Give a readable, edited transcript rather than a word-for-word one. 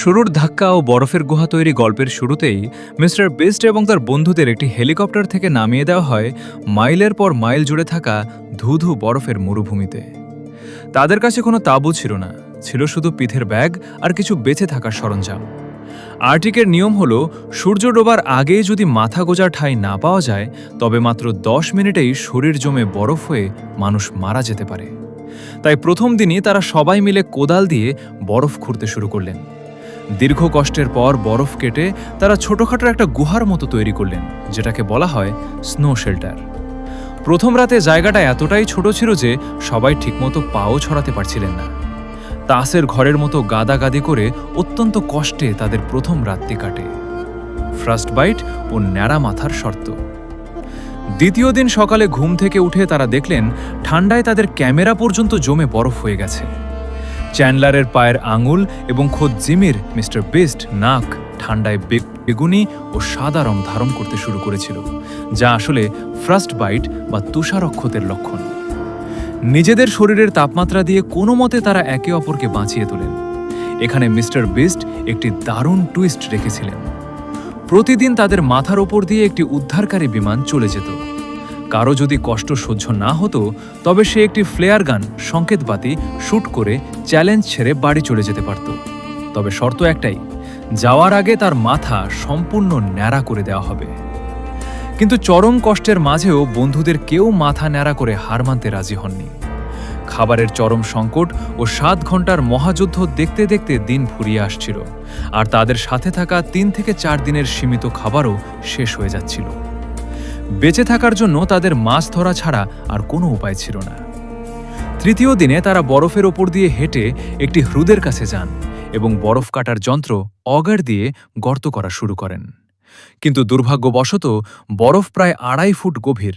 শুরুর ধাক্কা ও বরফের গুহা তৈরি গল্পের শুরুতেই মিস্টার বিস্ট এবং তার বন্ধুদের একটি হেলিকপ্টার থেকে নামিয়ে দেওয়া হয় মাইলের পর মাইল জুড়ে থাকা ধুধু বরফের মরুভূমিতে। তাদের কাছে কোনো তাঁবু ছিল না, ছিল শুধু পিঠের ব্যাগ আর কিছু বেঁচে থাকার সরঞ্জাম। আর্টিকের নিয়ম হলো সূর্য ডোবার আগেই যদি মাথা গোজার ঠাঁই না পাওয়া যায় তবে মাত্র 10 মিনিটেই শরীর জমে বরফ হয়ে মানুষ মারা যেতে পারে। তাই প্রথম দিনই তারা সবাই মিলে কোদাল দিয়ে বরফ খুঁড়তে শুরু করলেন। দীর্ঘ কষ্টের পর বরফ কেটে তারা ছোটখাটো একটা গুহার মতো তৈরি করলেন, যেটাকে বলা হয় স্নো শেল্টার। প্রথম রাতে জায়গাটা এতটাই ছোট ছিল যে সবাই ঠিকমতো পাও ছড়াতে পারছিলেন না। তাসের ঘরের মতো গাদাগাদি করে অত্যন্ত কষ্টে তাদের প্রথম রাতটি কাটে। ফ্রস্ট বাইট ও ন্যাড়া মাথার শর্ত। দ্বিতীয় দিন সকালে ঘুম থেকে উঠে তারা দেখলেন ঠান্ডায় তাদের ক্যামেরা পর্যন্ত জমে বরফ হয়ে গেছে। চ্যান্ডলারের পায়ের আঙুল এবং খোদ জিমির মিস্টার বিস্ট নাক ঠান্ডায় বেগুনি ও সাদা রং ধারণ করতে শুরু করেছিল, যা আসলে ফ্রস্ট বাইট বা তুষারক্ষতের লক্ষণ। নিজেদের শরীরের তাপমাত্রা দিয়ে কোনো মতে তারা একে অপরকে বাঁচিয়ে তোলেন। এখানে মিস্টার বিস্ট একটি দারুণ টুইস্ট রেখেছিলেন। প্রতিদিন তাদের মাথার ওপর দিয়ে একটি উদ্ধারকারী বিমান চলে যেত। কারো যদি কষ্ট সহ্য না হতো তবে সে একটি ফ্লেয়ার গান সংকেতবাতি শুট করে চ্যালেঞ্জ ছেড়ে বাড়ি চলে যেতে পারত। তবে শর্ত একটাই, যাওয়ার আগে তার মাথা সম্পূর্ণ ন্যাড়া করে দেওয়া হবে। কিন্তু চরম কষ্টের মাঝেও বন্ধুদের কেউ মাথা ন্যাড়া করে হার মানতে রাজি হননি। খাবারের চরম সংকট ও 7 ঘন্টার মহাযুদ্ধ দেখতে দেখতে দিন ফুরিয়ে আসছিল, আর তাদের সাথে থাকা 3 থেকে 4 দিনের সীমিত খাবারও শেষ হয়ে যাচ্ছিল। বেঁচে থাকার জন্য তাদের মাছ ধরা ছাড়া আর কোনো উপায় ছিল না। তৃতীয় দিনে তারা বরফের ওপর দিয়ে হেঁটে একটি হ্রদের কাছে যান এবং বরফ কাটার যন্ত্র অগার দিয়ে গর্ত করা শুরু করেন। কিন্তু দুর্ভাগ্যবশত বরফ প্রায় 2.5 ফুট গভীর